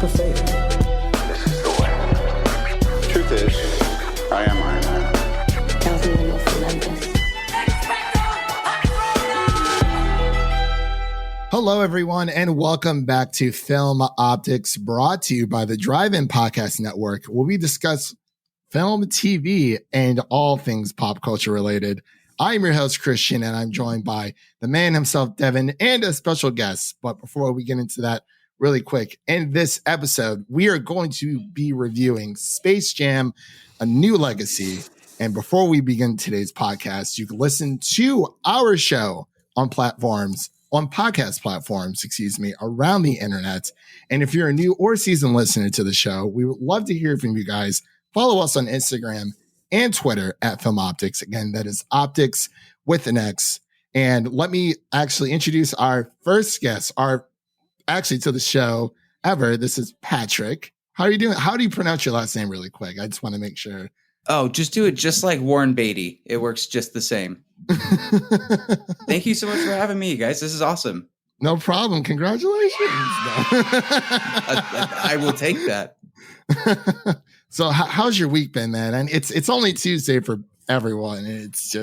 leap of faith. This is the way. Truth is, I am Iron Man. Hello, everyone, and welcome back to Film Optix, brought to you by the Drive-In Podcast Network, where we discuss film, TV, and all things pop culture related. I'm your host, Christian, and I'm joined by the man himself, Devin, and a special guest. But before we get into that really quick, in this episode, we are going to be reviewing Space Jam: A New Legacy. And before we begin today's podcast, you can listen to our show on podcast platforms, around the internet. And if you're a new or seasoned listener to the show, we would love to hear from you guys. Follow us on Instagram and Twitter at Film Optix. Again, that is Optix with an X. And let me actually introduce our first guest, to the show ever. This is Patrick. How are you doing? How do you pronounce your last name really quick? I just want to make sure. Oh, just do it just like Warren Beatty. It works just the same. Thank you so much for having me, guys. This is awesome. No problem. Congratulations. I will take that. So how's your week been, man? And it's only Tuesday for everyone. It's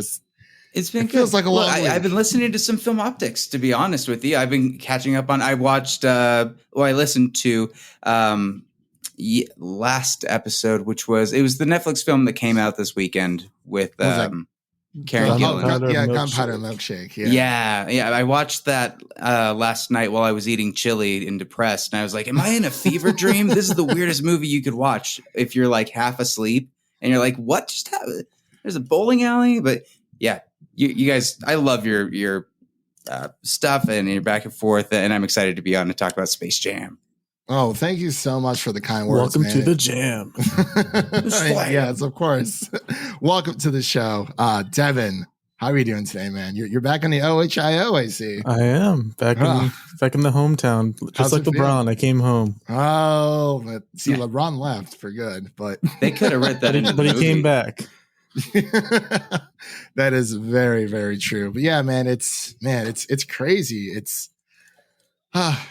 been good. Feels like a long week. I've been listening to some Film Optics, to be honest with you. I've been catching up on. I listened to last episode, which was the Netflix film that came out this weekend with Karen Gillan. Gunpowder Milkshake. Yeah. I watched that last night while I was eating chili and depressed, and I was like, "Am I in a fever dream? This is the weirdest movie you could watch if you're like half asleep and you're like, what just happened? There's a bowling alley." But yeah, you guys, I love your stuff and your back and forth, and I'm excited to be on to talk about Space Jam. Oh, thank you so much for the kind words. Welcome to the jam. Yes, of course. Welcome to the show. Devin, how are you doing today, man? You're back in the OHIO, I see. I am back in the hometown. Just like LeBron, feel? I came home. Oh, but see, LeBron left for good, but they could have read that into the movie. But he came back. That is very, very true. But yeah, man, it's crazy.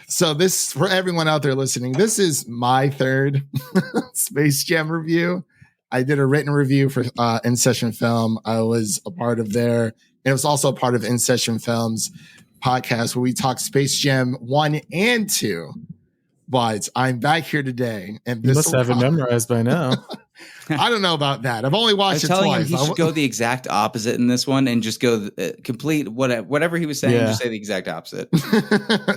So this, for everyone out there listening, this is my third Space Jam review. I did a written review for In Session Film. I was a part of there. And it was also a part of In Session Film's podcast where we talk Space Jam 1 and 2. But I'm back here today. And you must have it memorized by now. I don't know about that. I've only watched it twice. I'm telling him he should go the exact opposite in this one and just go complete whatever he was saying. Just say the exact opposite.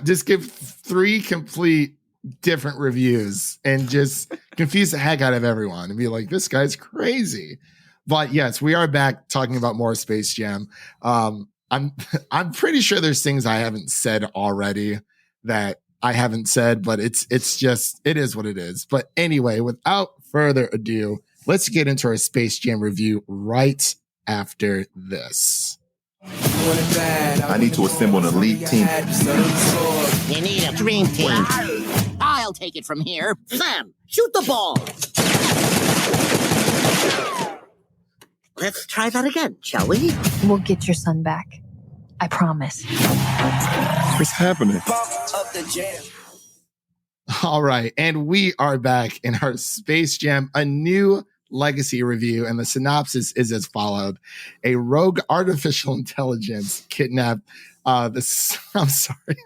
Just give 3 complete different reviews and just confuse the heck out of everyone and be like, this guy's crazy. But yes, we are back talking about more Space Jam. I'm pretty sure there's things I haven't said already that I haven't said, but it is what it is. But anyway, without further ado, let's get into our Space Jam review right after this. I need to assemble an elite team. You need a dream team. I'll take it from here. Sam, shoot the ball. Let's try that again, shall we? We'll get your son back. I promise. What's happening? All right, and we are back in our Space Jam: A New Legacy review, and the synopsis is as followed. A rogue artificial intelligence kidnapped I'm sorry.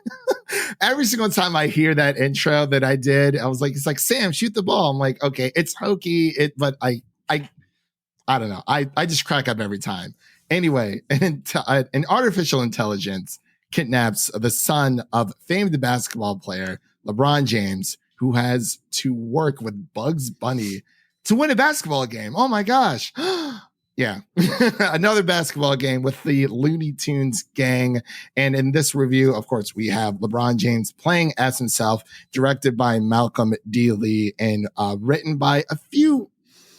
Every single time I hear that intro that I did, I was like, it's like, Sam, shoot the ball. I'm like, okay, it's hokey, but I don't know. I just crack up every time. Anyway, an artificial intelligence kidnaps the son of famed basketball player LeBron James, who has to work with Bugs Bunny to win a basketball game. Oh my gosh. Yeah. Another basketball game with the Looney Tunes gang. And in this review, of course, we have LeBron James playing as himself, directed by Malcolm D. Lee, and written by a few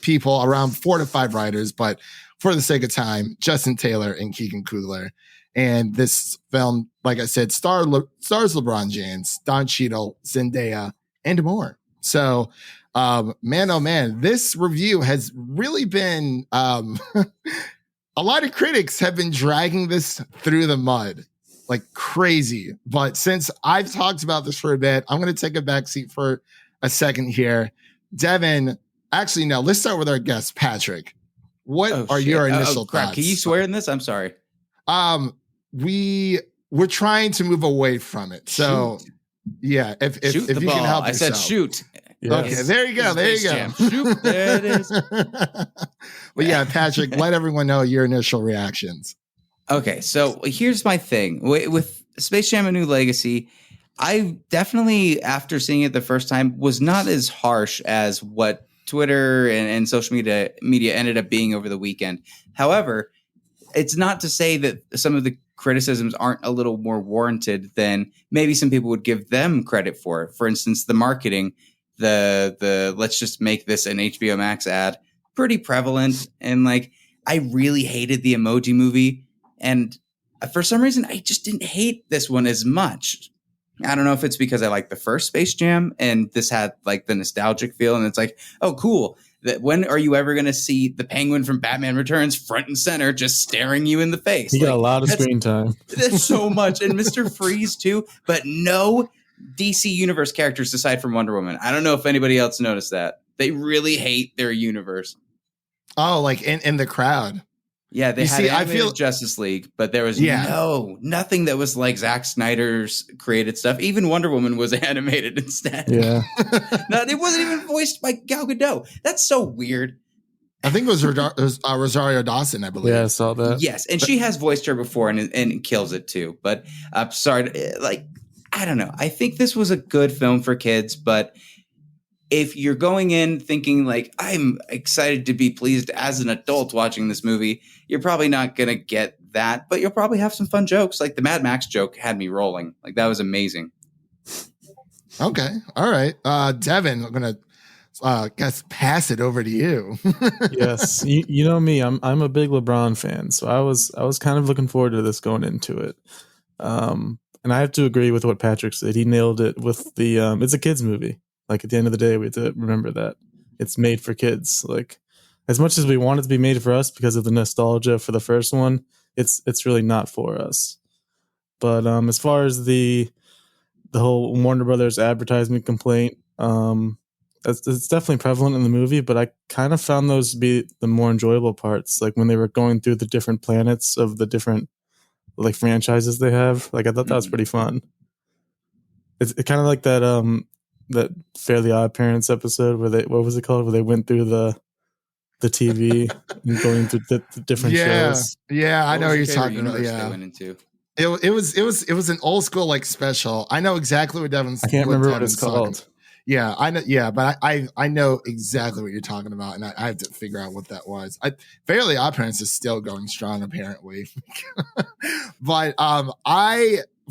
people, around 4 to 5 writers. But for the sake of time, Justin Taylor and Keenan Coogler. And this film, like I said, stars LeBron James, Don Cheadle, Zendaya, and more. So, man, oh man, this review has really been, a lot of critics have been dragging this through the mud like crazy. But since I've talked about this for a bit, I'm going to take a backseat for a second here. Devin, actually, no, let's start with our guest, Patrick. What are your initial crap. thoughts? Can you swear in this? I'm sorry. We're trying to move away from it. So yeah, if shoot if the you ball. can help I yourself. said shoot. Yes. Okay, there you go. There you go. Jam. Shoot. There it is. Well, yeah, Patrick, let everyone know your initial reactions. Okay, so here's my thing. With Space Jam: A New Legacy, I definitely, after seeing it the first time, was not as harsh as what Twitter and social media ended up being over the weekend. However, it's not to say that some of the criticisms aren't a little more warranted than maybe some people would give them credit for. For instance, the marketing, the let's just make this an HBO Max ad, pretty prevalent. And like, I really hated the Emoji Movie. And for some reason, I just didn't hate this one as much. I don't know if it's because I like the first Space Jam and this had like the nostalgic feel. And it's like, oh, cool. When are you ever going to see the Penguin from Batman Returns front and center just staring you in the face? He got a lot of screen time. That's so much. And Mr. Freeze too, but no DC Universe characters aside from Wonder Woman. I don't know if anybody else noticed that. They really hate their universe. Oh, like in the crowd. Yeah, they had I feel Justice League, but there was nothing that was like Zack Snyder's created stuff. Even Wonder Woman was animated instead. Yeah. No, it wasn't even voiced by Gal Gadot. That's so weird. I think it was Rosario Dawson, I believe. Yeah, I saw that. Yes, and she has voiced her before and kills it too. But I'm sorry, like, I don't know. I think this was a good film for kids, but if you're going in thinking like, I'm excited to be pleased as an adult watching this movie, you're probably not going to get that, but you'll probably have some fun jokes. Like the Mad Max joke had me rolling. Like that was amazing. Okay. All right. Devin, I'm going to guess pass it over to you. Yes. You know me, I'm a big LeBron fan. So I was kind of looking forward to this going into it. And I have to agree with what Patrick said. He nailed it with the, it's a kid's movie. Like at the end of the day, we have to remember that it's made for kids. Like as much as we want it to be made for us because of the nostalgia for the first one, it's really not for us. But as far as the whole Warner Brothers advertisement complaint, it's definitely prevalent in the movie. But I kind of found those to be the more enjoyable parts. Like when they were going through the different planets of the different like franchises they have. Like I thought that was pretty fun. It's kind of like that Fairly Odd Parents episode where what was it called? Where they went through the TV and going through the different shows. Yeah, I know what you're talking universe about. Yeah. they went into? It was an old school like special. I know exactly what Devin's. I can't remember what it's called. Yeah, I know. Yeah, but I know exactly what you're talking about, and I have to figure out what that was. Fairly Odd Parents is still going strong, apparently. But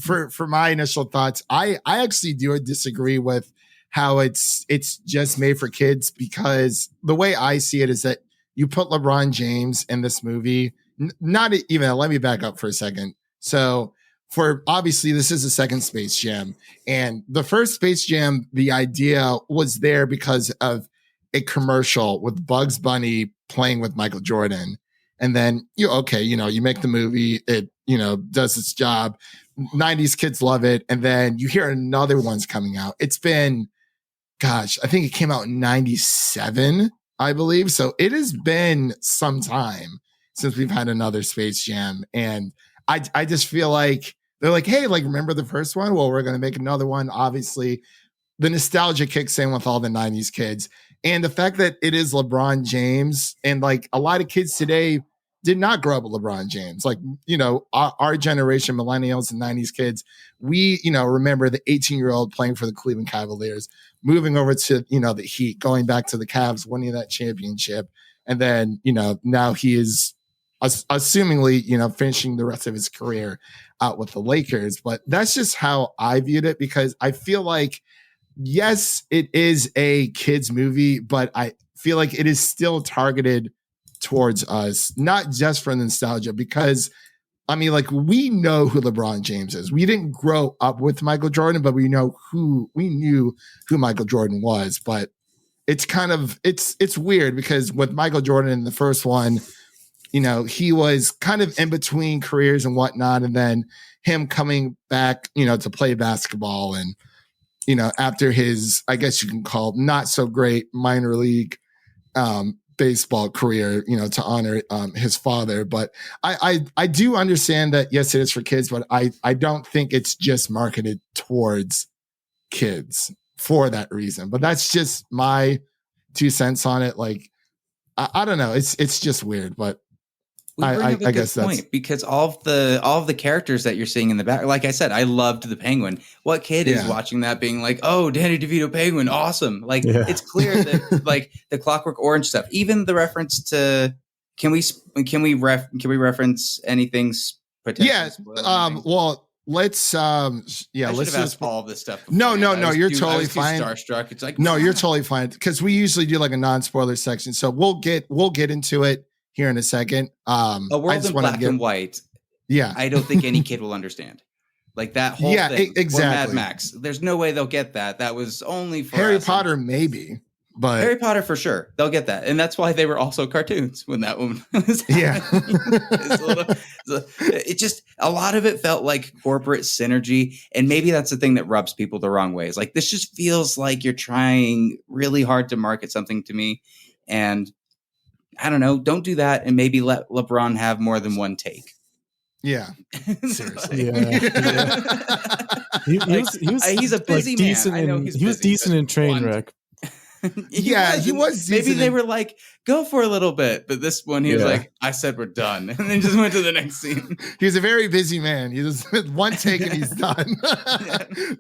for my initial thoughts, I actually do disagree with how it's just made for kids, because the way I see it is that you put LeBron James in this movie. Not even. Let me back up for a second. So obviously this is the second Space Jam, and the first Space Jam, the idea was there because of a commercial with Bugs Bunny playing with Michael Jordan. And then you make the movie, it, does its job. 90s kids love it. And then you hear another one's coming out. It's been, I think it came out in 97, I believe. So it has been some time since we've had another Space Jam. And I just feel like they're like, hey, like, remember the first one? Well, we're going to make another one. Obviously, the nostalgia kicks in with all the 90s kids. And the fact that it is LeBron James, and like a lot of kids today did not grow up with LeBron James. Like, our generation, millennials and 90s kids, we, remember the 18-year-old playing for the Cleveland Cavaliers, moving over to, the Heat, going back to the Cavs, winning that championship. And then, now he is assumingly, finishing the rest of his career out with the Lakers. But that's just how I viewed it, because I feel like, yes, it is a kids movie, but I feel like it is still targeted towards us, not just for nostalgia, because we know who LeBron James is. We didn't grow up with Michael Jordan, but we knew who Michael Jordan was. But it's kind of, it's weird, because with Michael Jordan in the first one, he was kind of in between careers and whatnot. And then him coming back, to play basketball. And after his, I guess you can call not so great minor league baseball career, to honor his father. But I do understand that, yes, it is for kids, but I don't think it's just marketed towards kids for that reason. But that's just my 2 cents on it. Like, I don't know. It's just weird, but I guess that's because all of the characters that you're seeing in the back, like I said, I loved the Penguin. What kid is watching that being like, oh, Danny DeVito Penguin, awesome? Like it's clear that like the Clockwork Orange stuff, even the reference to can we reference anything potentially? Well, let's let's have asked all of this stuff before. No, you're totally fine. Starstruck. It's like no, you're totally fine because we usually do like a non-spoiler section, so we'll get into it here in a second. A world in black and white. Yeah, I don't think any kid will understand. Like that whole thing. Exactly. Mad Max. There's no way they'll get that. That was only for Harry Potter, maybe. But Harry Potter for sure, they'll get that, and that's why they were also cartoons when that one was it just a lot of it felt like corporate synergy, and maybe that's the thing that rubs people the wrong way. It's like this just feels like you're trying really hard to market something to me, and I don't know. Don't do that, and maybe let LeBron have more than one take. Yeah, seriously. He's a busy man. I know he was decent in Trainwreck. He was. Maybe they were like, go for a little bit, but this one he was like, I said we're done, and then just went to the next scene. He's a very busy man. He was one take and he's done.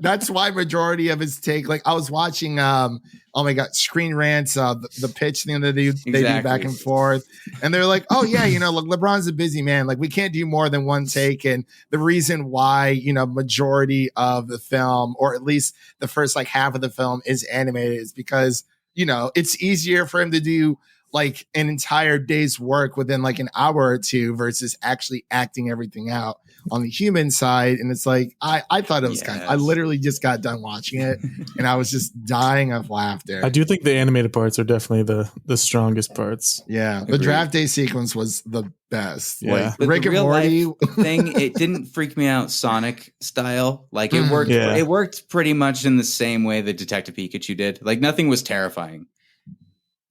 That's why majority of his take. Like I was watching, oh my god, Screen Rants, the pitch thing that they do back and forth, and they're like, oh yeah, look, LeBron's a busy man. Like we can't do more than one take, and the reason why majority of the film, or at least the first like half of the film, is animated is because it's easier for him to do like an entire day's work within like an hour or two versus actually acting everything out on the human side. And it's like, I thought it was I literally just got done watching it and I was just dying of laughter. I do think the animated parts are definitely the strongest parts. Yeah. The draft day sequence was the best. Yeah. Like Rick and Morty thing, it didn't freak me out Sonic style. Like it worked. Yeah. It worked pretty much in the same way that Detective Pikachu did. Like nothing was terrifying.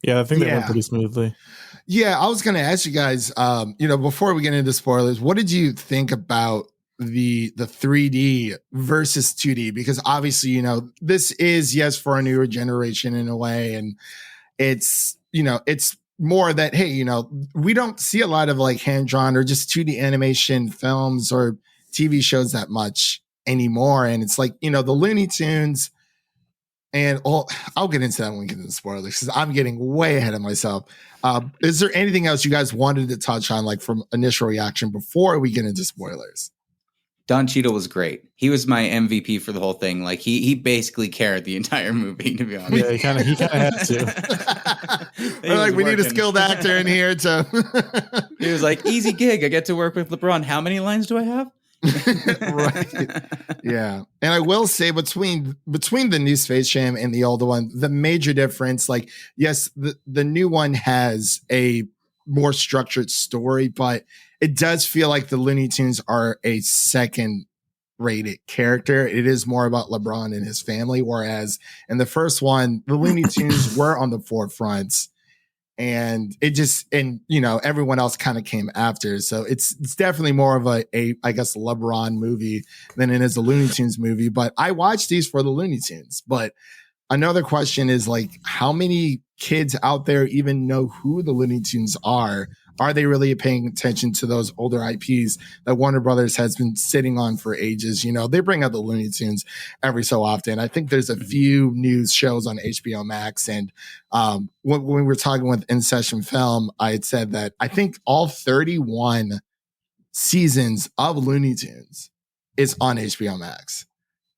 Yeah, I think that went pretty smoothly. Yeah, I was going to ask you guys, before we get into spoilers, what did you think about the 3D versus 2D? Because obviously, this is, for a newer generation in a way. And it's, it's more that, hey, we don't see a lot of like hand-drawn or just 2D animation films or TV shows that much anymore. And it's like, the Looney Tunes. And I'll get into that when we get into the spoilers because I'm getting way ahead of myself. Is there anything else you guys wanted to touch on, like from initial reaction before we get into spoilers? Don Cheadle was great. He was my MVP for the whole thing. Like he basically carried the entire movie, to be honest. Yeah, he kind of had to. We're like, we need a skilled actor in here to. He was like, easy gig. I get to work with LeBron. How many lines do I have? Right. Yeah. And I will say between the new Space Jam and the older one, the major difference, like, yes, the new one has a more structured story, but it does feel like the Looney Tunes are a second rated character. It is more about LeBron and his family. Whereas in the first one, the Looney Tunes were on the forefront. And it just, everyone else kind of came after. So it's definitely more of a I guess, LeBron movie than it is a Looney Tunes movie. But I watched these for the Looney Tunes. But another question is like, how many kids out there even know who the Looney Tunes are? Are they really paying attention to those older IPs that Warner Brothers has been sitting on for ages? They bring out the Looney Tunes every so often. I think there's a few new shows on HBO Max. And when we were talking with In Session Film, I had said that I think all 31 seasons of Looney Tunes is on HBO Max,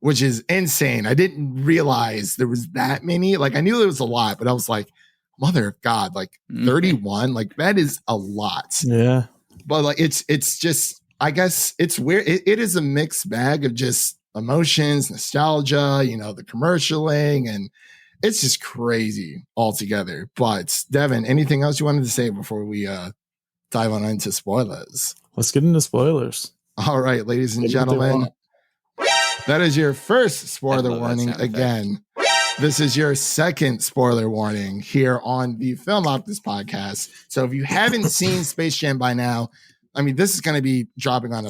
which is insane. I didn't realize there was that many. Like I knew there was a lot, but I was like, mother of God, like 31, like that is a lot. Yeah. But like, it's just, I guess it's weird. It is a mixed bag of just emotions, nostalgia, the commercialing, and it's just crazy altogether. But Devin, anything else you wanted to say before we dive on into spoilers? Let's get into spoilers. All right, ladies and gentlemen. That is your first I spoiler love that warning. sound effect. Again, this is your second spoiler warning here on the Film Optix podcast. So if you haven't seen Space Jam by now, I mean, this is going to be dropping on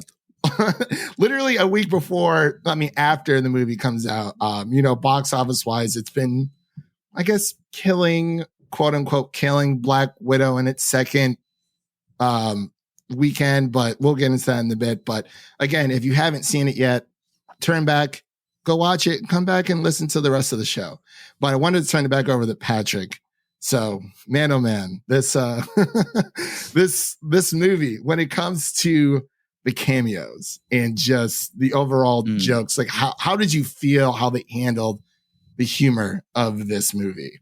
literally a week before, after the movie comes out. Box office wise, it's been, I guess, quote unquote, killing Black Widow in its second weekend, but we'll get into that in a bit. But again, if you haven't seen it yet, turn back, go watch it, come back and listen to the rest of the show. But I wanted to turn it back over to Patrick. So, man, oh man, this this movie, when it comes to the cameos and just the overall jokes, like how did you feel how they handled the humor of this movie?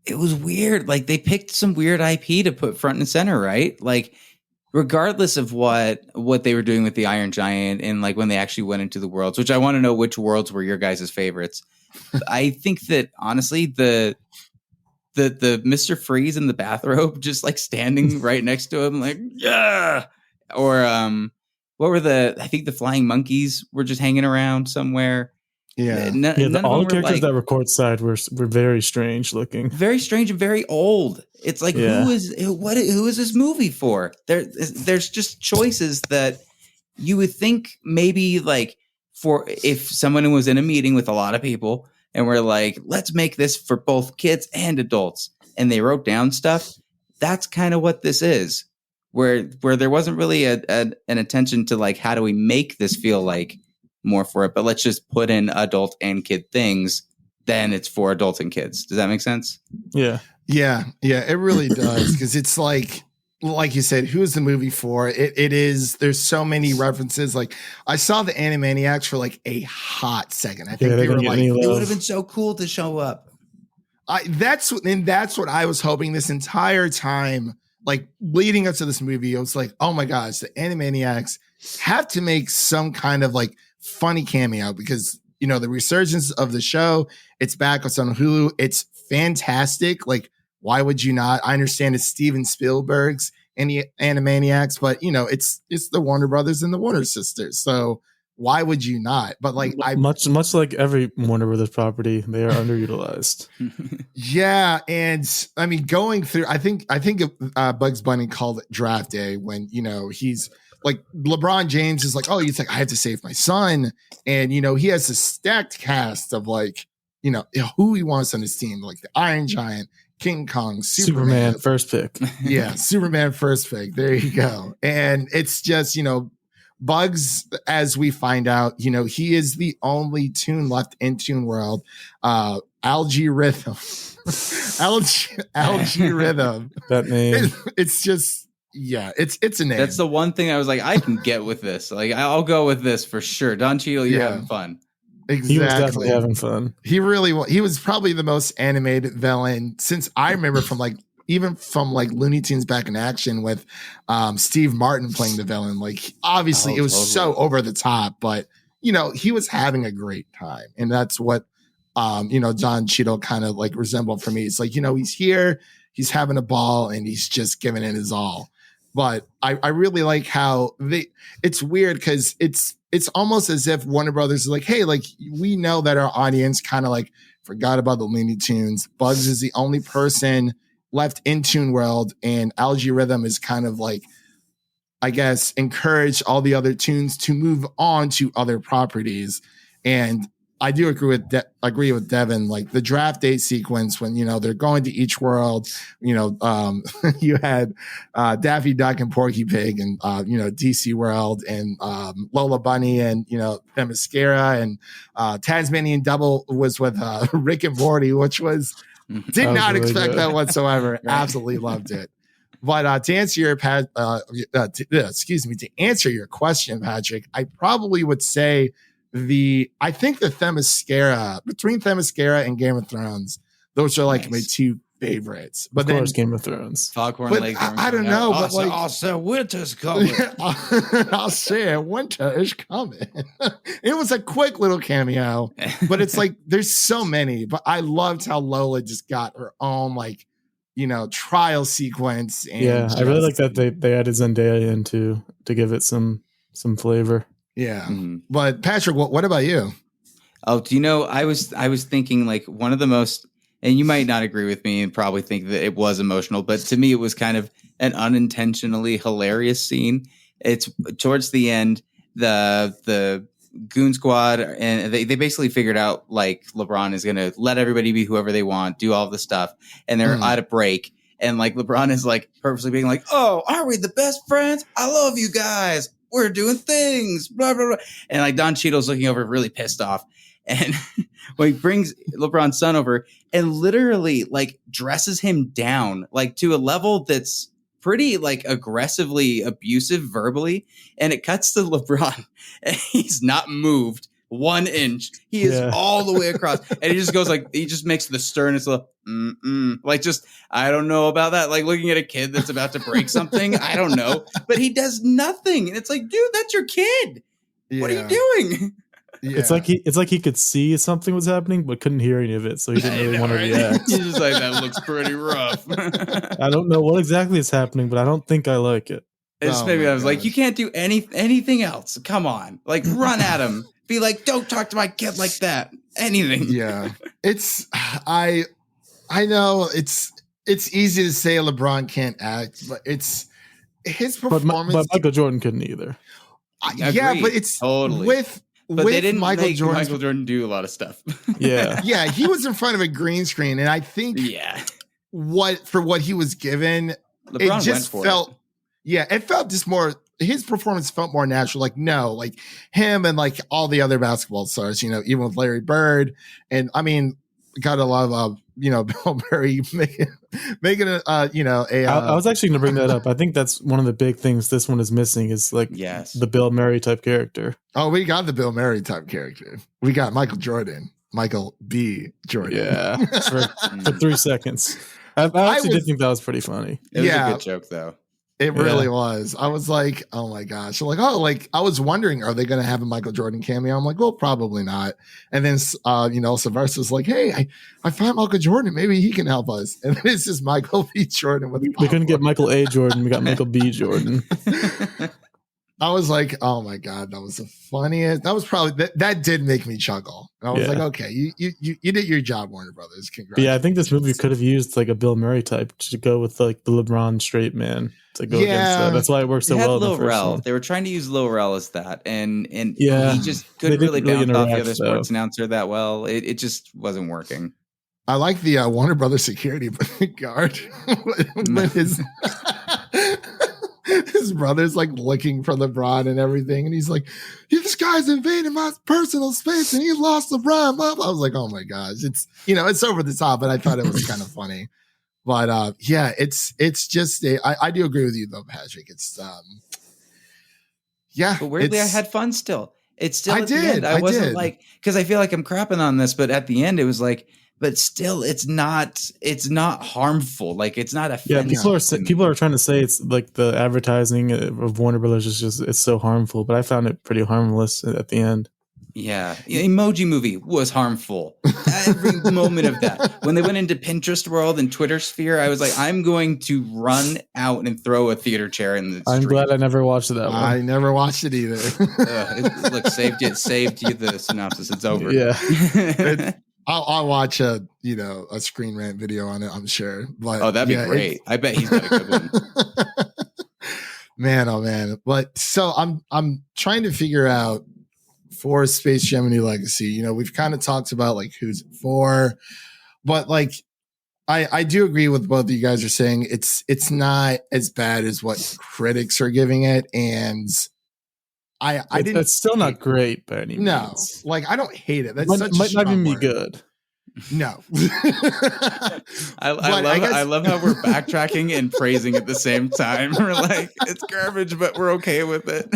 It was weird. Like they picked some weird IP to put front and center, right? Like regardless of what they were doing with the Iron Giant and like when they actually went into the worlds, which I want to know which worlds were your guys' favorites. I think that honestly, the Mr. Freeze in the bathrobe, just like standing right next to him, like, yeah. Or what were I think the flying monkeys were just hanging around somewhere. Yeah. All the characters that were courtside were very strange looking. Very strange and very old. It's like, who is this movie for? There's just choices that you would think maybe like for if someone was in a meeting with a lot of people and we're like, let's make this for both kids and adults. And they wrote down stuff. That's kind of what this is, where there wasn't really an attention to like, how do we make this feel like more for it, but let's just put in adult and kid things. Then it's for adults and kids. Does that make sense? Yeah, it really does. Because it's like you said, who is the movie for? It is. There's so many references. Like I saw the Animaniacs for like a hot second. I think they were like, it would have been so cool to show up. That's what I was hoping this entire time. Like leading up to this movie, I was like, oh my gosh, the Animaniacs have to make some kind of like funny cameo because the resurgence of the show, it's back. It's on Hulu. It's fantastic. Like, why would you not? I understand it's Steven Spielberg's Animaniacs, but it's the Warner Brothers and the Warner Sisters. So why would you not? But like, much like every Warner Brothers property, they are underutilized. Yeah, and I mean, going through, I think Bugs Bunny called it Draft Day when he's like LeBron James is like, oh, he's like, I have to save my son, and he has a stacked cast of like who he wants on his team, like the Iron Giant, King Kong, Superman first pick. Yeah, Superman first pick. There you go. And it's just Bugs, as we find out, he is the only Toon left in Toon World. Algae Rhythm. Algae Rhythm. That name. It's just, yeah, it's a name. That's the one thing I was like, I can get with this. Like, I'll go with this for sure. Don Cheadle, you're having fun. Exactly. He was definitely having fun. He was probably the most animated villain since I remember from Looney Tunes Back in Action with Steve Martin playing the villain. Like, obviously it was so over the top, but he was having a great time. And that's what Don Cheadle kind of like resembled for me. It's like, he's here, he's having a ball, and he's just giving it his all. But I really like how it's weird because it's almost as if Warner Brothers is like, hey, like we know that our audience kind of like forgot about the Looney Tunes. Bugs is the only person left in Toon World, and Algae Rhythm is kind of like, I guess, encourage all the other tunes to move on to other properties. And I do agree with Devin, like the draft day sequence when, they're going to each world, you had Daffy Duck and Porky Pig and, DC World and Lola Bunny and, Themyscira and Tasmanian Devil was with Rick and Morty, which was, did not really expect that whatsoever. Right. Absolutely loved it. But to answer your to answer your question, Patrick, I probably would say I think the Themyscira, between Themyscira and Game of Thrones, those are like my two favorites. But of course, Game of Thrones. Foghorn Leghorn. I don't know, but like, also winter's coming. I'll say winter is coming. It was a quick little cameo, but it's like there's so many. But I loved how Lola just got her own like trial sequence. And I really like that they added Zendaya in to give it some flavor. Yeah. But Patrick, what about you? Oh, do you know, I was thinking like one of the most, and you might not agree with me and probably think that it was emotional, but to me it was kind of an unintentionally hilarious scene. It's towards the end, the Goon Squad, and they basically figured out like LeBron is gonna let everybody be whoever they want, do all the stuff, and they're at a break. And like LeBron is like purposely being like, "Oh, are we the best friends? I love you guys. We're doing things." Blah blah blah. And like Don Cheadle's looking over, really pissed off. And when he brings LeBron's son over and literally like dresses him down like to a level that's pretty like aggressively abusive verbally, and it cuts to LeBron and he's not moved 1 inch. He is all the way across, and he just goes like, he just makes the sternest little like, just, I don't know about that. Like looking at a kid that's about to break something. I don't know, but he does nothing, and it's like, dude, that's your kid. What are you doing? Yeah. It's like he could see something was happening but couldn't hear any of it, so he didn't really want to react. He's just like, that looks pretty rough. I don't know what exactly is happening, but I don't think I like it. It's maybe I was like, you can't do anything else. Come on, like run at him. Be like, don't talk to my kid like that. Anything. Yeah, it's I know it's easy to say LeBron can't act, but it's his performance. But Michael Jordan couldn't either. Yeah, but it's totally But they didn't Michael make Michael Jordan do a lot of stuff. Yeah. Yeah, he was in front of a green screen, and I think what he was given, LeBron it just felt it felt just more, his performance felt more natural. Like, no, like him and like all the other basketball stars, you know, even with Larry Bird, and I mean, got a lot of Bill Murray making a I was actually going to bring that up. I think that's one of the big things this one is missing is like the Bill Murray type character. Oh, we got the Bill Murray type character. We got Michael B. Jordan. Yeah, for 3 seconds. I actually did think that was pretty funny. It was a good joke though. It really was. I was like, oh my gosh. Like, I was wondering, are they going to have a Michael Jordan cameo? I'm like, well, probably not. And then, Sylvester's like, hey, I found Michael Jordan. Maybe he can help us. And then it's just Michael B. Jordan. We couldn't get Michael A. Jordan. We got Michael B. Jordan. I was like, oh my God, that was the funniest. That was probably, that did make me chuckle. And I was like, okay, you did your job, Warner Brothers. Congrats. Yeah, I think this movie could have used like a Bill Murray type to go with like the LeBron straight man to go against that. That's why it works so well. Lil Rel. They were trying to use Lil Rel as that, and he just couldn't really bounce off the other sports announcer that well. It just wasn't working. I like the Warner Brothers security guard when his brother's like looking for LeBron and everything, and he's like, "This guy's invading my personal space, and he lost LeBron." I was like, "Oh my gosh, it's over the top," but I thought it was kind of funny. But it's just I do agree with you though, Patrick. It's but weirdly, I had fun still. It's still I did. I wasn't like, because I feel like I'm crapping on this, but at the end it was like, but still, it's not harmful. Like, it's not offensive. Yeah, people are trying to say it's like the advertising of Warner Brothers is just, it's so harmful, but I found it pretty harmless at the end. Yeah. Emoji Movie was harmful. Every moment of that. When they went into Pinterest world and Twitter sphere, I was like, I'm going to run out and throw a theater chair in the street. I'm glad I never watched that one. I never watched it either. Saved you the synopsis. It's over. Yeah. I'll watch a Screen Rant video on it, I'm sure. But that'd be great. I bet he's got a good one. Man, oh man. But so I'm trying to figure out for Space Jam: A New Legacy. We've kind of talked about like who's it for, but like I do agree with both of you guys are saying it's not as bad as what critics are giving it, and I didn't. It's still not great by any means. No, like I don't hate it. That's might not even be good. No. I love how we're backtracking and praising at the same time. We're like, it's garbage, but we're okay with it.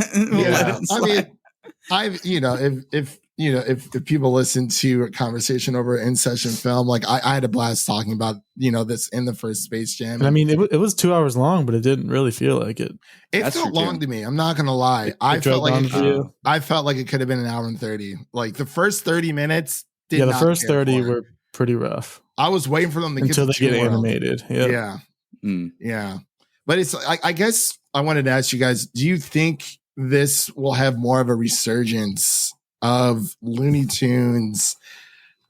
If people listen to a conversation over in session film, like I had a blast talking about this in the first Space Jam. And I mean, it was 2 hours long, but it didn't really feel like it. It felt long to me. I'm not gonna lie. I felt like it could have been an hour and 30. Like the first 30 minutes. The first 30 were pretty rough. I was waiting for them to until they get animated. Yeah. Yeah. But it's I guess I wanted to ask you guys, do you think this will have more of a resurgence of Looney Tunes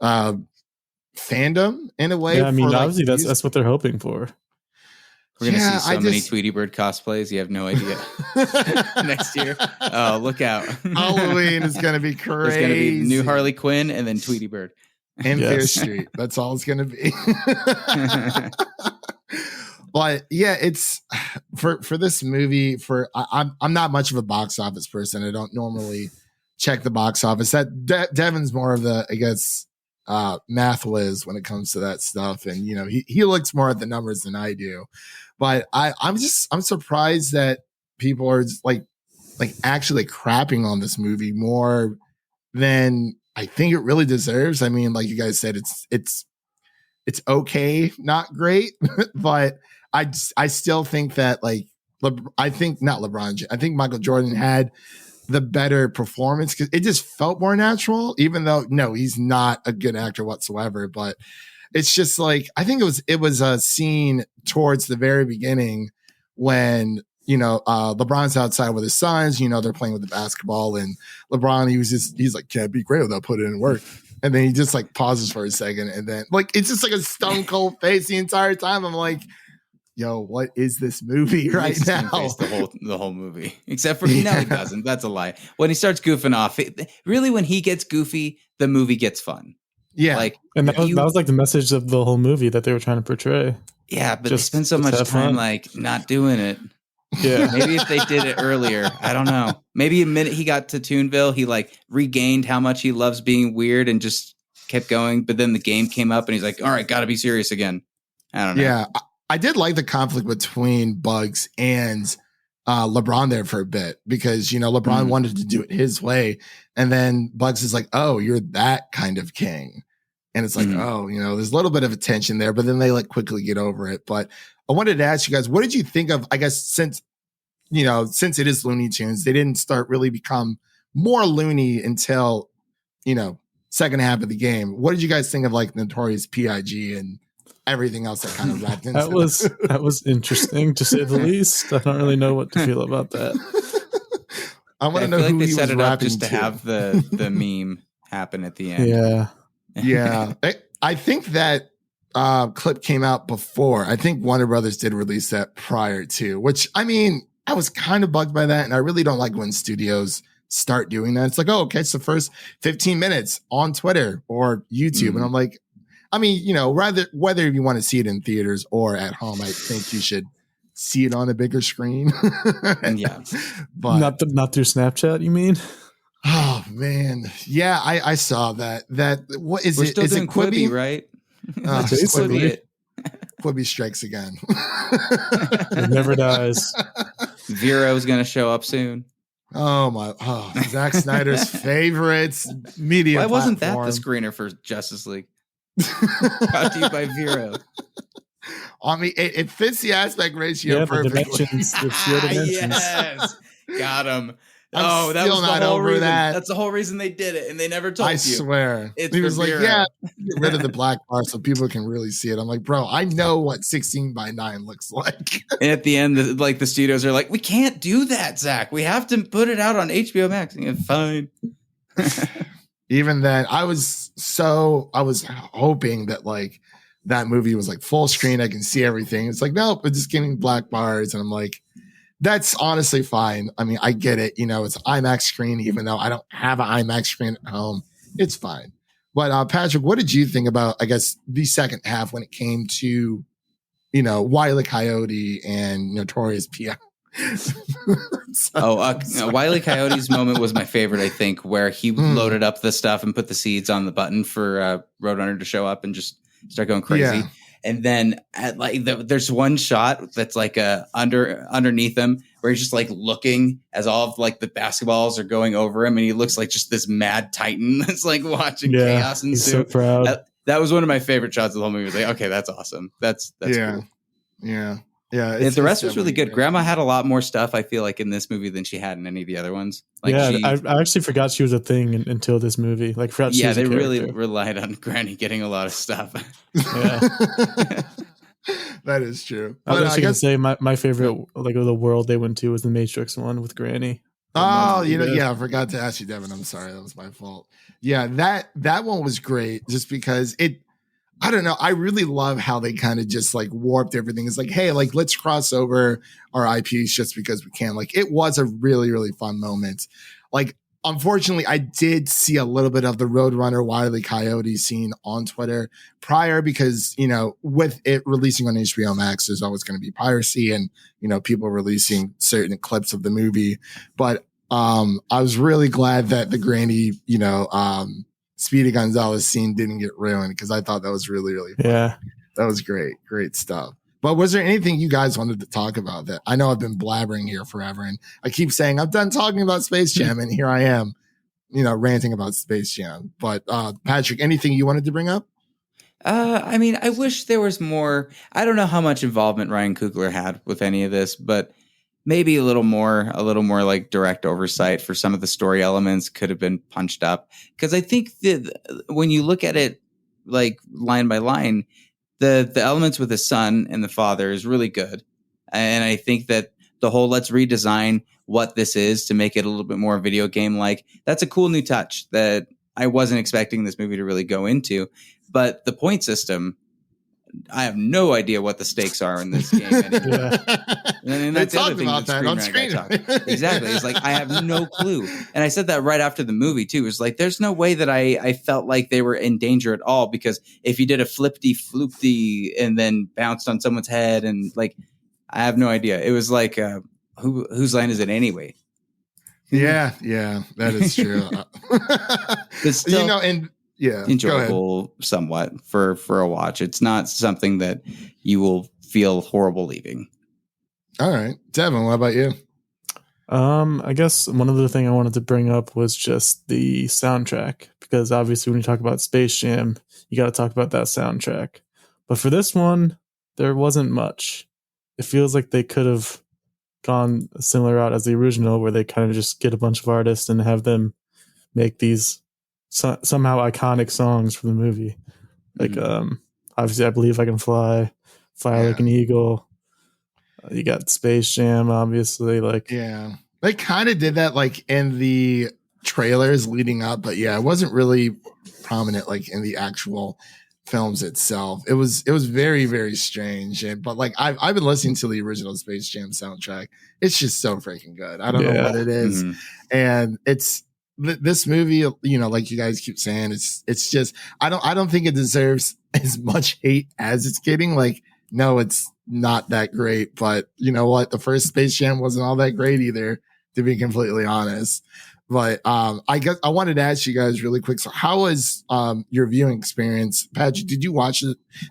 fandom in a way. Yeah, I mean, for, obviously that's what they're hoping for. We're going to see so many Tweety Bird cosplays. You have no idea. Next year. Oh, look out. Halloween is going to be crazy. There's going to be new Harley Quinn and then Tweety Bird. And Fear Street. That's all it's going to be. But yeah, it's for this movie. I'm not much of a box office person. I don't normally check the box office. That Devin's more of the, I guess, math whiz when it comes to that stuff, and you know he looks more at the numbers than I do. But I'm surprised that people are like actually crapping on this movie more than I think it really deserves. I mean, like you guys said, it's okay, not great, but I still think that I think not LeBron James. I think Michael Jordan had the better performance because it just felt more natural, even though no, he's not a good actor whatsoever. But it's just like I think it was a scene towards the very beginning when LeBron's outside with his sons. They're playing with the basketball, and LeBron he's like, can't be great without putting in work. And then he just like pauses for a second, and then it's just like a stone cold face the entire time. I'm like, yo, what is this movie right now? The whole movie, except for no, he doesn't. That's a lie. When he starts goofing off, really, when he gets goofy, the movie gets fun. Yeah, and that was like the message of the whole movie that they were trying to portray. Yeah, but they spend so much time not doing it. Yeah, maybe if they did it earlier, I don't know. Maybe a minute he got to Toonville, he regained how much he loves being weird and just kept going. But then the game came up, and he's like, "All right, got to be serious again." I don't know. Yeah. I did like the conflict between Bugs and LeBron there for a bit because, LeBron wanted to do it his way. And then Bugs is like, oh, you're that kind of king. And it's like, oh, there's a little bit of a tension there, but then they quickly get over it. But I wanted to ask you guys, what did you think of, I guess, since it is Looney Tunes, they didn't start really become more loony until, second half of the game. What did you guys think of Notorious P.I.G. and everything else that kind of wrapped into that was interesting to say the least. I don't really know what to feel about that. I want to know who they he set was it up rapping just to have the meme happen at the end. Yeah. I think that clip came out before. I think Warner Brothers did release that prior to, which I mean, I was kind of bugged by that, and I really don't like when studios start doing that. It's like, oh, okay, it's the first 15 minutes on Twitter or YouTube, and I'm like, I mean, whether you want to see it in theaters or at home, I think you should see it on a bigger screen. Yeah, but not through Snapchat. You mean? Oh man, yeah, I saw that. What is We're it? Still is doing it Quibi? Right? Quibi strikes again. It never dies. Vero's going to show up soon. Zack Snyder's favorite media. Why wasn't platform. that the screener for Justice League? Brought to you by Vero. I mean, it fits the aspect ratio perfectly. The Yes, got him. That was not the whole over reason. that. That's the whole reason they did it, and they never told you. I swear. It's he was like, Vero. yeah, get rid of the black bar so people can really see it. I'm like, bro, I know what 16:9 looks like. And at the end, the studios are like, we can't do that, Zach. We have to put it out on HBO Max. And fine. Even then, I was hoping that that movie was full screen. I can see everything. It's like, nope, it's just getting black bars. And I'm like, that's honestly fine. I mean, I get it. It's an IMAX screen, even though I don't have an IMAX screen at home. It's fine. But Patrick, what did you think about, I guess, the second half when it came to, Wile E. Coyote and Notorious P.I.G.? Wile E. Coyote's moment was my favorite, I think, where he loaded up the stuff and put the seeds on the button for Roadrunner to show up and just start going crazy. Yeah. And then there's one shot that's underneath him where he's just looking as all of the basketballs are going over him, and he looks like just this mad titan that's watching chaos ensue. He's so proud. That was one of my favorite shots of the whole movie. Like, okay, that's awesome. That's cool. Yeah. The rest was really good. Grandma had a lot more stuff, I feel like, in this movie than she had in any of the other ones. I actually forgot she was a thing until this movie. They really relied on Granny getting a lot of stuff. Yeah. That is true. I was actually going to say my favorite, the world they went to was the Matrix one with Granny. Oh, yeah, I forgot to ask you, Devin. I'm sorry, that was my fault. Yeah, that one was great, just because I don't know. I really love how they kind of just like warped everything. It's like, hey, like let's cross over our IPs just because we can. Like it was a really, really fun moment. Like, unfortunately, I did see a little bit of the Roadrunner Wile E. Coyote scene on Twitter prior because, with it releasing on HBO Max, there's always going to be piracy and, people releasing certain clips of the movie. But I was really glad that the Granny, Speedy Gonzalez scene didn't get ruined because I thought that was really, really fun. Yeah. That was great. Great stuff. But was there anything you guys wanted to talk about that I know I've been blabbering here forever and I keep saying I'm done talking about Space Jam and here I am, ranting about Space Jam. But Patrick, anything you wanted to bring up? I mean, I wish there was more. I don't know how much involvement Ryan Coogler had with any of this, but maybe a little more like direct oversight for some of the story elements could have been punched up. Because I think that when you look at it like line by line, the elements with the son and the father is really good. And I think that the whole let's redesign what this is to make it a little bit more video game like, that's a cool new touch that I wasn't expecting this movie to really go into. But the point system, I have no idea what the stakes are in this game anymore. And that's the other thing about that on screen. Exactly. It's like, I have no clue. And I said that right after the movie too. It's like, there's no way that I felt like they were in danger at all, because if you did a floopty and then bounced on someone's head and like, I have no idea. It was like, whose line is it anyway? Yeah, that is true. It's still, enjoyable somewhat for a watch. It's not something that you will feel horrible leaving. All right, Devin, what about you? I guess one other thing I wanted to bring up was just the soundtrack, because obviously when you talk about Space Jam, you got to talk about that soundtrack. But for this one, there wasn't much. It feels like they could have gone a similar route as the original, where they kind of just get a bunch of artists and have them make these somehow iconic songs for the movie. Like, obviously, I Believe I Can Fly Like an Eagle. You got Space Jam, obviously. They kind of did that like in the trailers leading up, but it wasn't really prominent like in the actual films itself. It was very, very strange. But like I've been listening to the original Space Jam soundtrack. It's just so freaking good. I don't know what it is, and it's this movie. Like you guys keep saying, it's just I don't think it deserves as much hate as it's getting. Like, no, it's not that great. But you know what? The first Space Jam wasn't all that great either, to be completely honest. But I guess I wanted to ask you guys really quick. So how was your viewing experience? Patrick, did you watch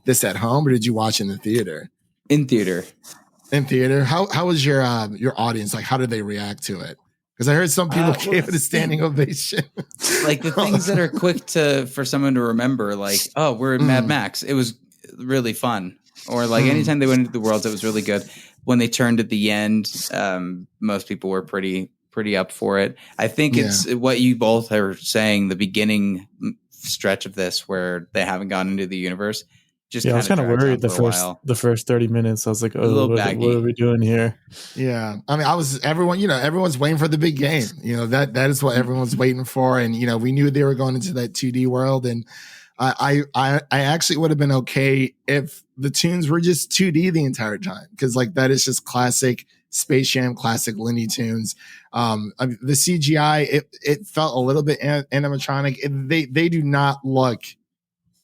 this at home or did you watch in the theater? In theater. In theater. How was your audience? Like, how did they react to it? Because I heard some people gave it a standing ovation. Like the things that are quick for someone to remember, like, oh, we're in Mad Max. It was really fun. Or like anytime they went into the worlds, it was really good. When they turned at the end, most people were pretty up for it. I think it's what you both are saying, the beginning stretch of this where they haven't gone into the universe. I was kind of worried the first 30 minutes. I was like, oh, what are we doing here? Yeah. I mean, everyone's waiting for the big game. That is what everyone's waiting for. And, we knew they were going into that 2D world. And I actually would have been okay if the tunes were just 2D the entire time. Cause like that is just classic Space Jam, classic Looney Tunes. The CGI, it felt a little bit animatronic. They do not look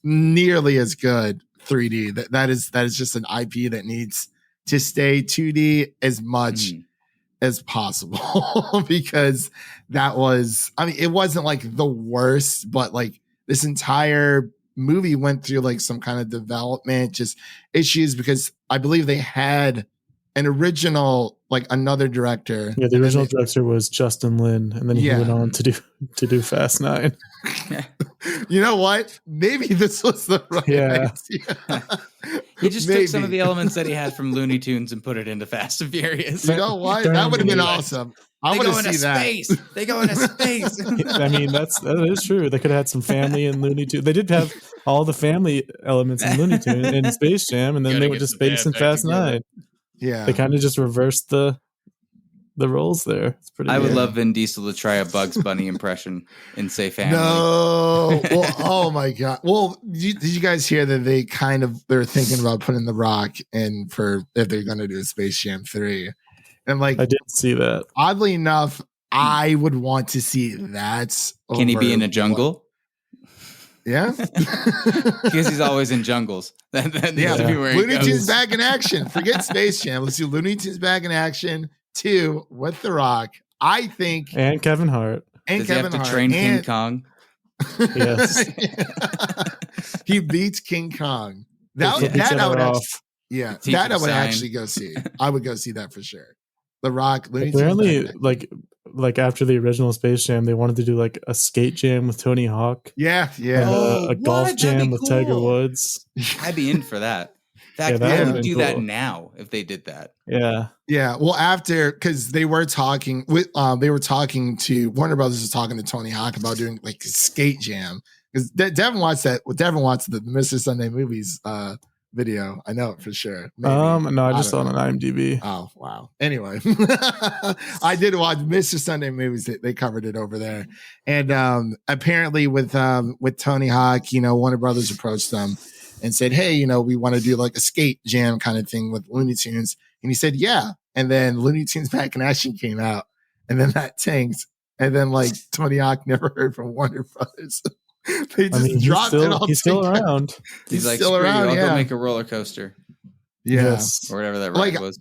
nearly as good 3D. That is just an IP that needs to stay 2D as much as possible because it wasn't like the worst, but like this entire movie went through like some kind of development, just issues, because I believe they had an original, like another director. Yeah, the original director was Justin Lin, and then he went on to do Fast 9. You know what? Maybe this was the right idea. He just took some of the elements that he had from Looney Tunes and put it into Fast and Furious. You know what? That would have been awesome. I want to see that. They go into space. I mean, that is true. They could have had some family in Looney Tunes. They did have all the family elements in Looney Tunes in Space Jam, and then they went to space in Fast 9. Yeah, they kind of just reversed the the roles there. It's pretty. I would good. love Vin Diesel to try a Bugs Bunny impression and say family. No. Well, oh my God. Well, did you guys hear that they're thinking about putting The Rock in for if they're going to do a Space Jam 3? And like, I didn't see that. oddly enough, I would want to see that. Can he be over in a jungle? Yeah. Because he's always in jungles. That needs Yeah. to be where he Looney goes. Tunes back in action. Forget Space Jam. Let's do Looney Tunes back in action 2 with The Rock. I think. And Kevin Hart. And Does Kevin he have to Hart. train King And- Kong? Yes. He beats King Kong. Flip each That I other would off. actually, that I would actually go see. I would go see that for sure. The Rock, Looney Tunes. Apparently, back in action. like after the original Space Jam, they wanted to do like a skate jam with Tony Hawk. Yeah. And Oh, a golf what? That'd jam be with Tiger cool. Woods. I'd be in for that. In fact, Yeah, that I would've would been do that cool. now if they did that. Yeah. Yeah, well, after because they were talking to Warner Brothers was talking to Tony Hawk about doing like a skate jam because Devin watched that. Devin watched the Mr. Sunday Movies video. I know it for sure. Maybe. No, I just don't saw it know. on IMDb. Oh wow. Anyway, I did watch Mr. Sunday Movies. They covered it over there, and apparently with Tony Hawk, Warner Brothers approached them and said, "Hey, we want to do like a skate jam kind of thing with Looney Tunes." And he said, "Yeah." And then Looney Tunes Back in Action came out, and then that tanked. And then like Tony Hawk never heard from Warner Brothers. They just dropped it all. He's still together. around. He's like, still "Screw you, around, I'll yeah. go make a roller coaster Yeah. Yes. or whatever that Like, ride was."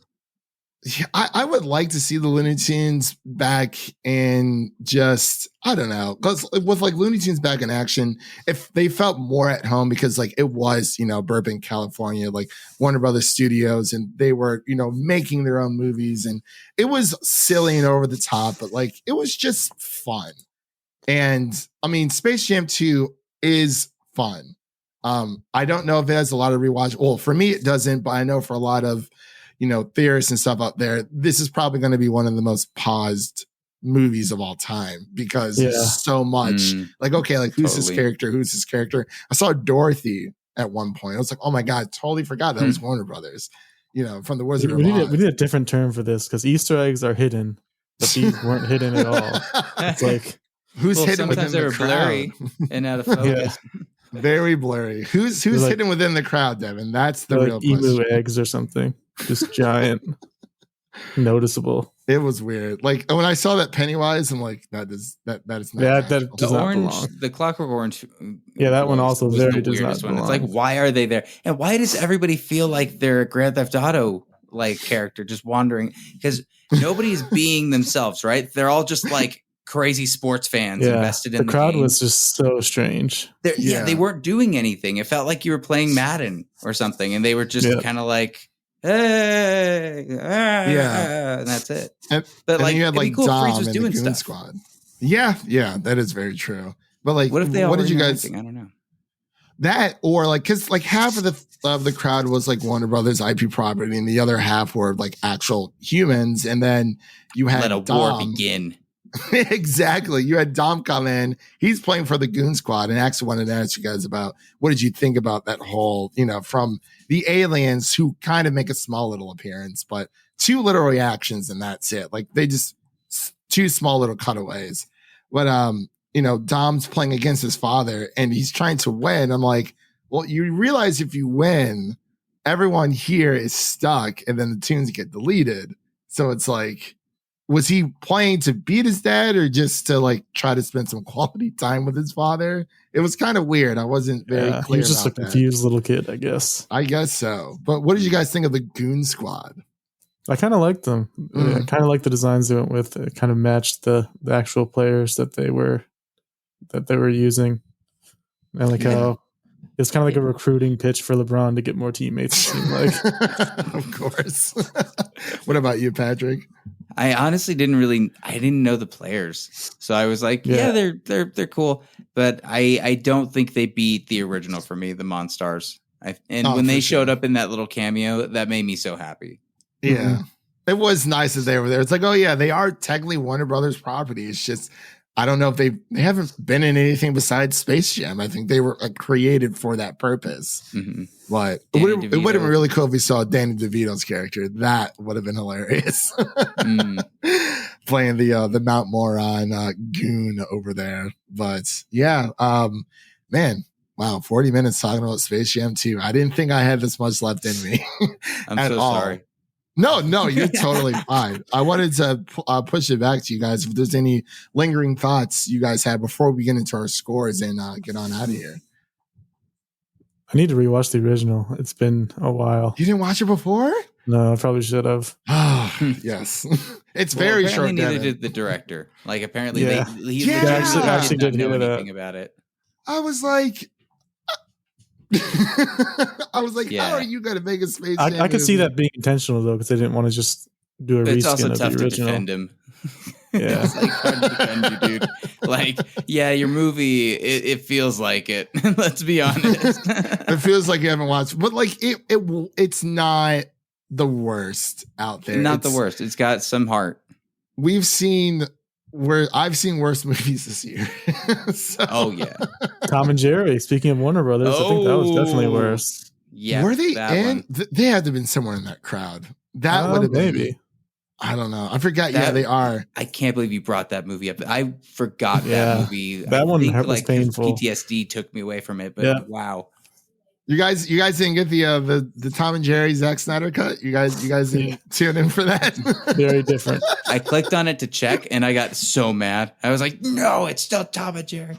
Yeah, I would like to see the Looney Tunes back in just, I don't know, because with like Looney Tunes Back in Action, if they felt more at home because like it was, Burbank, California, like Warner Brothers Studios, and they were, making their own movies, and it was silly and over the top, but like it was just fun. And I mean, Space Jam 2 is fun. I don't know if it has a lot of rewatch. Well, for me, it doesn't, but I know for a lot of theorists and stuff out there, this is probably going to be one of the most paused movies of all time because there's so much like, okay, like who's this character? Who's this character? I saw Dorothy at one point. I was like, oh my God, totally forgot that was Warner Brothers, from the Wizard of Oz. We need a different term for this because Easter eggs are hidden, but these weren't hidden at all. It's like, who's hidden within sometimes they the were crowd? blurry and out of focus. Very blurry. Who's like, hidden within the crowd, Devin? That's the real like emu question. eggs or something. Just giant, noticeable. It was weird. Like when I saw that Pennywise, I'm like, that is not. Yeah, natural. that does The not orange, belong. the Clockwork Orange. Yeah, that one also very the does not weirdest one. It's belong. like, why are they there? And why does everybody feel like they're a Grand Theft Auto like character just wandering? Because nobody's being themselves, right? They're all just like crazy sports fans invested in the crowd game. was just so strange. They weren't doing anything. It felt like you were playing Madden or something, and they were just kind of like, hey, and that's it. But like, you had like cool if Freeze Dom was and doing the Goon stuff. Squad. Yeah, that is very true. But like, What if they all what did you guys? I don't know. That or like, because like half of the crowd was like Warner Brothers IP property, and the other half were like actual humans, and then you had Let a Dom. war begin. Exactly. You had Dom come in. He's playing for the Goon Squad, and I actually wanted to ask you guys about what did you think about that whole, from the aliens who kind of make a small little appearance, but 2 little reactions and that's it. Like they just 2 small little cutaways. But Dom's playing against his father and he's trying to win. I'm like, well, you realize if you win, everyone here is stuck, and then the tunes get deleted. So it's like, was he playing to beat his dad or just to like try to spend some quality time with his father? It was kind of weird. I wasn't very clear. He was just a about that. confused little kid, I guess. I guess so. But what did you guys think of the Goon Squad? I kind of liked them. I kind of liked the designs they went with. It kind of matched the actual players that they were using. And like how it's kind of like a recruiting pitch for LeBron to get more teammates. It seemed like. Of course. What about you, Patrick? I honestly didn't know the players. So I was like, they're cool. But I don't think they beat the original for me, the Monstars. When they showed up in that little cameo, that made me so happy. Yeah. It was nice that they were there. It's like, oh yeah, they are technically Warner Brothers property. It's just, I don't know if they haven't been in anything besides Space Jam. I think they were created for that purpose. Mm-hmm. But it would have been really cool if we saw Danny DeVito's character. That would have been hilarious. playing the Mount Moron goon over there. But yeah, man, wow, 40 minutes talking about Space Jam 2. I didn't think I had this much left in me. I'm at so all. sorry. No, you're totally fine. I wanted to push it back to you guys. If there's any lingering thoughts you guys had before we get into our scores and get on out of here. I need to rewatch the original. It's been a while. You didn't watch it before? No, I probably should have. Oh, yes. It's very short. Neither did the director. Like apparently Yeah. he actually did did not know hear anything that. about it. I was like, how are you going to make a Space Jam I could see movie? that being intentional though, because they didn't want to just do a But it's also reskin of tough the to original. defend him. Yeah. It's like hard to defend you, dude. Like, yeah, your movie, it feels like it. Let's be honest. It feels like you haven't watched, but like it's not the worst out there. Not the worst. It's got some heart. I've seen worse movies this year. So, Oh yeah. Tom and Jerry. Speaking of Warner Brothers, I think that was definitely worse. Yeah. were they that in? one. They had to have been somewhere in that crowd. That would have been, maybe. I don't know. I forgot. Yeah, That- they are. I can't believe you brought that movie up. I forgot Yeah. that movie. That one was painful. PTSD took me away from it, but Yeah. wow. You guys didn't get the Tom and Jerry Zack Snyder cut. You guys didn't tune in for that. Very different. I clicked on it to check and I got so mad. I was like, no, it's still Tom and Jerry.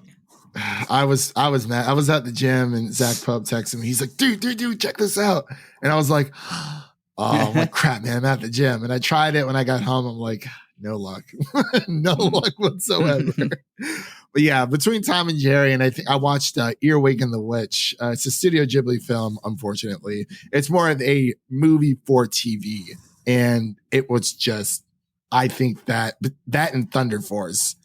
I was mad. I was at the gym and Zach Pope texted me. He's like, dude, check this out. And I was like, oh, I'm like, crap, man, I'm at the gym. And I tried it when I got home. I'm like, no luck. No luck whatsoever. But yeah, between Tom and Jerry, and I think I watched Earwig and the Witch. It's a Studio Ghibli film, unfortunately. It's more of a movie for TV. And it was just, I think that and Thunder Force,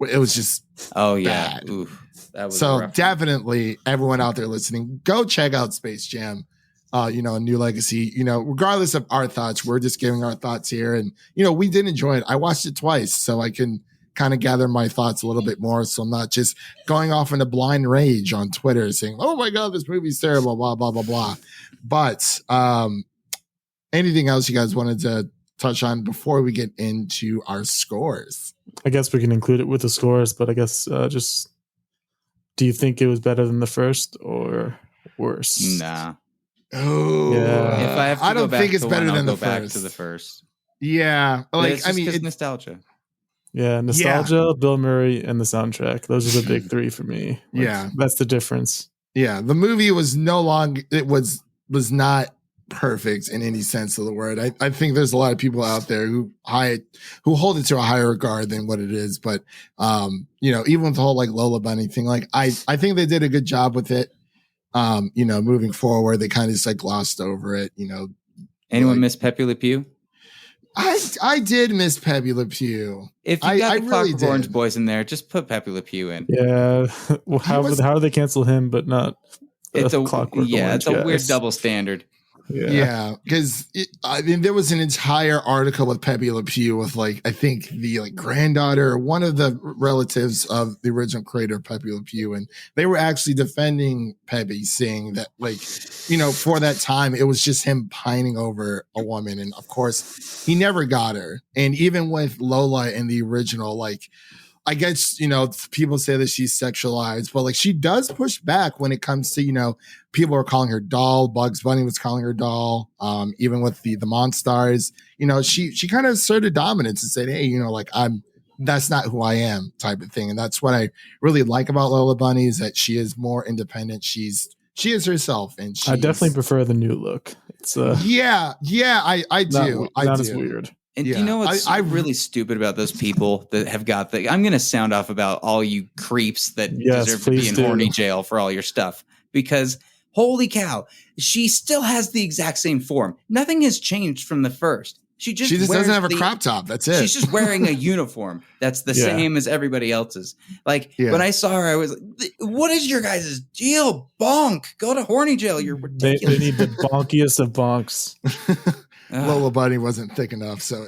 it was just Oh yeah. bad. Oof. That was So rough. definitely everyone out there listening, go check out Space Jam. A New Legacy. Regardless of our thoughts, we're just giving our thoughts here. And, we did enjoy it. I watched it twice, so I can kind of gather my thoughts a little bit more. So I'm not just going off in a blind rage on Twitter saying, oh my God, this movie's terrible, blah, blah, blah, blah. But anything else you guys wanted to touch on before we get into our scores? I guess we can include it with the scores, but I guess just, do you think it was better than the first or worse? Nah. Oh, Yeah. If I have to I don't go back think it's to better one, than I'll the go back first. to the first. Yeah, It's like just nostalgia. Yeah, nostalgia, Bill Murray, and the soundtrack. Those are the big three for me. Like, Yeah. that's the difference. Yeah, the movie was was not perfect in any sense of the word. I think there's a lot of people out there who hold it to a higher regard than what it is. But even with the whole like Lola Bunny thing, like I think they did a good job with it. Moving forward, they kind of just like glossed over it. Anyone like- miss Pepe Le Pew? I did miss Pepe Le Pew. If you I got the really Clockwork did. Orange Boys in there, just put Pepe Le Pew in. Yeah. Well, how was- do they cancel him but not It's a Clockwork it's a Orange weird guys? double standard. Yeah, because there was an entire article with Pepe Le Pew with like I think the like granddaughter or one of the relatives of the original creator of Pepe Le Pew, and they were actually defending Pepe, saying that like for that time it was just him pining over a woman, and of course he never got her. And even with Lola in the original, like I guess, people say that she's sexualized, but like she does push back when it comes to, people are calling her doll. Bugs Bunny was calling her doll. Even with the Monstars, she kind of asserted dominance and said, hey, that's not who I am type of thing. And that's what I really like about Lola Bunny is that she is more independent. She is herself. And I definitely prefer the new look. It's yeah, I do. Not as weird. And Yeah. do you know what's I really stupid about those people that have got I'm going to sound off about all you creeps that Yes, deserve to be please in do. horny jail for all your stuff. Because holy cow, she still has the exact same form. Nothing has changed from the first. She just doesn't wears have a crop top. That's it. She's just wearing a uniform that's the Yeah. same as everybody else's. Like Yeah. when I saw her, I was like, what is your guys' deal? Bonk. Go to horny jail. You're They ridiculous. need the bonkiest of bonks. Ugh. Lola Bunny wasn't thick enough, so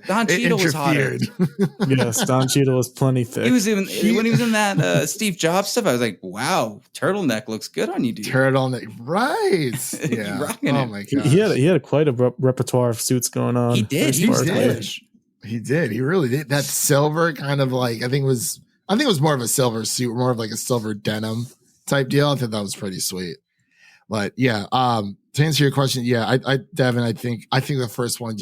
Don it Cheadle was hotter. interfered. Yes, Don Cheadle was plenty thick. He was even when he was in that Steve Jobs stuff. I was like, "Wow, turtleneck looks good on you, dude." Turtleneck, right? Yeah. Rocking Oh it. my He god. he had quite a repertoire of suits going on. He did. Very He was did. sparkly. stylish. He did. He really did. That silver kind of like, I think it was more of a silver suit, more of like a silver denim type deal. I thought that was pretty sweet. But yeah, to answer your question, yeah, Devin, I think the first one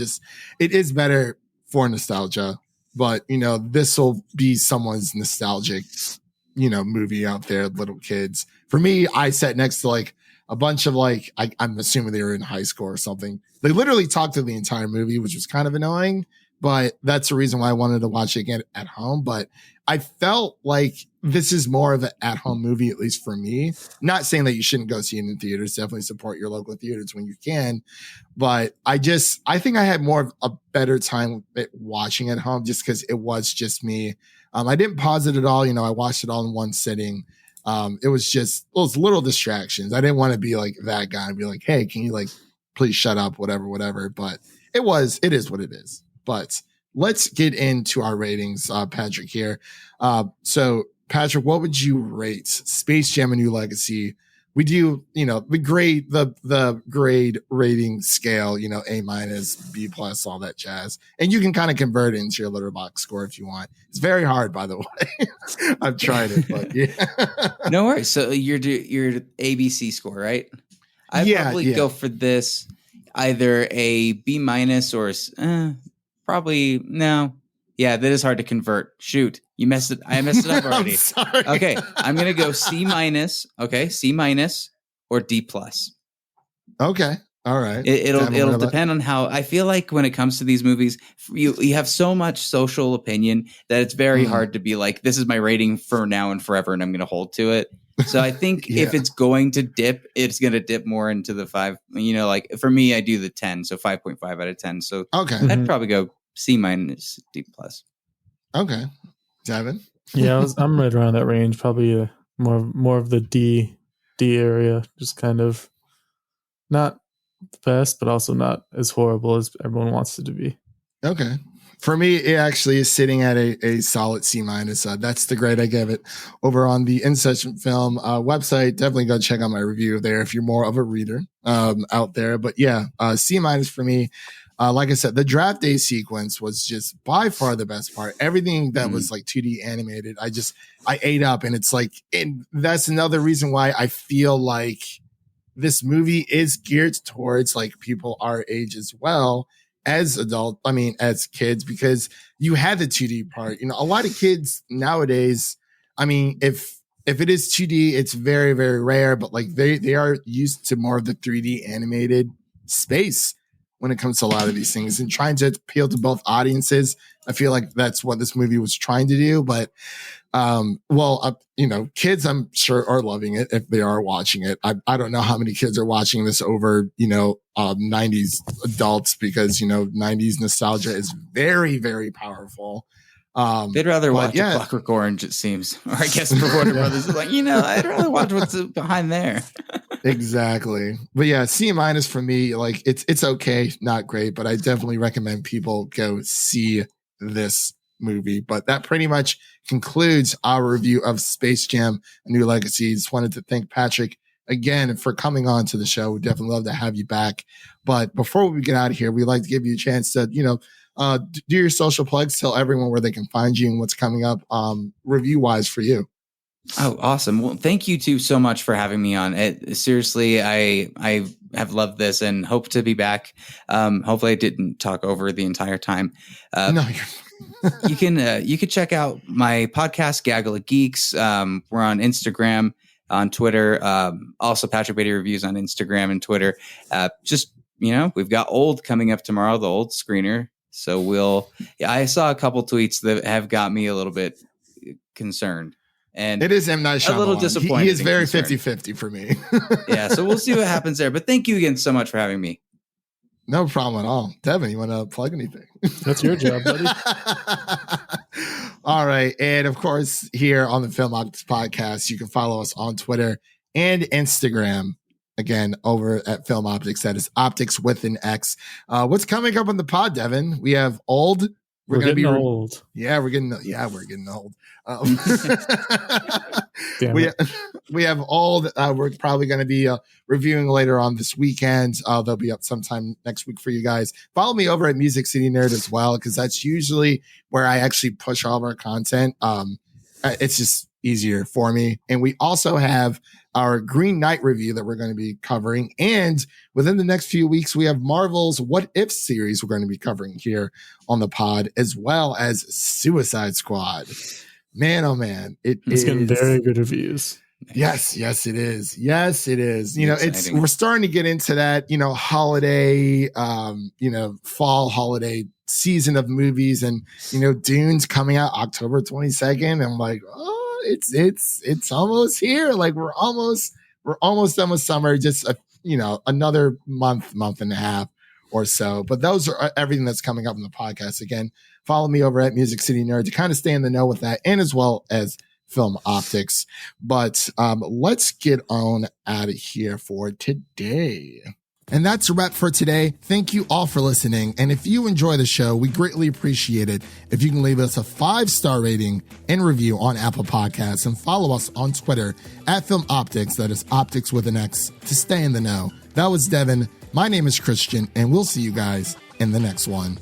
it is better for nostalgia, but this will be someone's nostalgic, movie out there, little kids. For me, I sat next to like a bunch of like, I'm assuming they were in high school or something. They literally talked to the entire movie, which was kind of annoying, but that's the reason why I wanted to watch it again at home. But I felt like this is more of an at-home movie, at least for me. Not saying that you shouldn't go see it in theaters. Definitely support your local theaters when you can. But I think I had more of a better time watching at home just because it was just me. I didn't pause it at all. I watched it all in one sitting. It was little distractions. I didn't want to be like that guy and be like, hey, can you like please shut up, whatever. But it is what it is. But let's get into our ratings, Patrick here. So Patrick, what would you rate Space Jam: A New Legacy? We do, the grade rating scale, A-, B+, all that jazz. And you can kind of convert it into your Letterboxd score if you want. It's very hard, by the way. I've tried it, but yeah. No worries. So your ABC score, right? I'd probably go for this either a B- or probably no. Yeah, that is hard to convert. Shoot, you messed it. I messed it up already. I'm sorry. Okay, I'm gonna go C-. Okay, C- or D+. Okay, all right. It'll depend on how I feel like when it comes to these movies. You have so much social opinion that it's very hard to be like, this is my rating for now and forever, and I'm gonna hold to it. So I think if it's going to dip, it's going to dip more into the 5. Like for me, I do the 10, so 5.5 out of 10. So okay, I'd probably go C-, D+. Okay, Devin. Yeah, I'm right around that range. Probably more of the D area. Just kind of not the best, but also not as horrible as everyone wants it to be. Okay. For me, it actually is sitting at a solid C-. That's the grade I gave it over on the In Session Film website. Definitely go check out my review there if you're more of a reader out there. But yeah, C- for me. Like I said, the draft day sequence was just by far the best part. Everything that was like 2D animated, I ate up, and it's like, and that's another reason why I feel like this movie is geared towards like people our age as well as as kids, because you had the 2D part. A lot of kids nowadays, if it is 2D, it's very, very rare, but like they are used to more of the 3D animated space when it comes to a lot of these things, and trying to appeal to both audiences. I feel like that's what this movie was trying to do. But, kids, I'm sure, are loving it if they are watching it. I don't know how many kids are watching this over, 90s adults, because, 90s nostalgia is very, very powerful. They'd rather watch a Clockwork Orange, it seems. Or I guess for Warner Brothers is like, I'd rather watch what's behind there. Exactly. But yeah, C- for me, like it's okay, not great, but I definitely recommend people go see this movie. But that pretty much concludes our review of Space Jam: A New Legacy. Just wanted to thank Patrick again for coming on to the show. We'd definitely love to have you back. But before we get out of here, we'd like to give you a chance to, do your social plugs, tell everyone where they can find you and what's coming up review wise for you. Oh, awesome. Well, thank you two so much for having me on. Seriously, I have loved this and hope to be back. Hopefully I didn't talk over the entire time. No, you can check out my podcast, Gaggle of Geeks. We're on Instagram, on Twitter. Also Patrick Beatty Reviews on Instagram and Twitter. We've got Old coming up tomorrow, the Old screener. So I saw a couple tweets that have got me a little bit concerned. And it is M. Night Shyamalan. A little disappointed. He is very 50-50 for me. Yeah, so we'll see what happens there. But thank you again so much for having me. No problem at all. Devin, you want to plug anything? That's your job, buddy. All right. And of course, here on the Film Optix podcast, you can follow us on Twitter and Instagram. Again, over at Film Optix. That is Optix with an X. What's coming up on the pod, Devin? We have Old. We're gonna getting old. Yeah, we're getting old. Damn it. we have all that we're probably going to be reviewing later on this weekend. They'll be up sometime next week for you guys. Follow me over at Music City Nerd as well, because that's usually where I actually push all of our content. It's just easier for me. And we also have our Green Knight review that we're going to be covering. And within the next few weeks, we have Marvel's What If series we're going to be covering here on the pod, as well as Suicide Squad. Man, oh man. It's getting very good reviews. Yes, it is. Yes, it is. We're starting to get into that, holiday, fall holiday season of movies, and, Dune's coming out October 22nd. I'm like, oh, it's almost here. Like we're almost done with summer. Just, another month and a half or so. But those are everything that's coming up in the podcast. Again, follow me over at Music City Nerd to kind of stay in the know with that, and as well as Film Optix. But let's get on out of here for today. And that's a wrap for today. Thank you all for listening. And if you enjoy the show, we greatly appreciate it if you can leave us a 5-star rating and review on Apple Podcasts, and follow us on Twitter at Film Optix. That is Optix with an X, to stay in the know. That was Devin. My name is Christian, and we'll see you guys in the next one.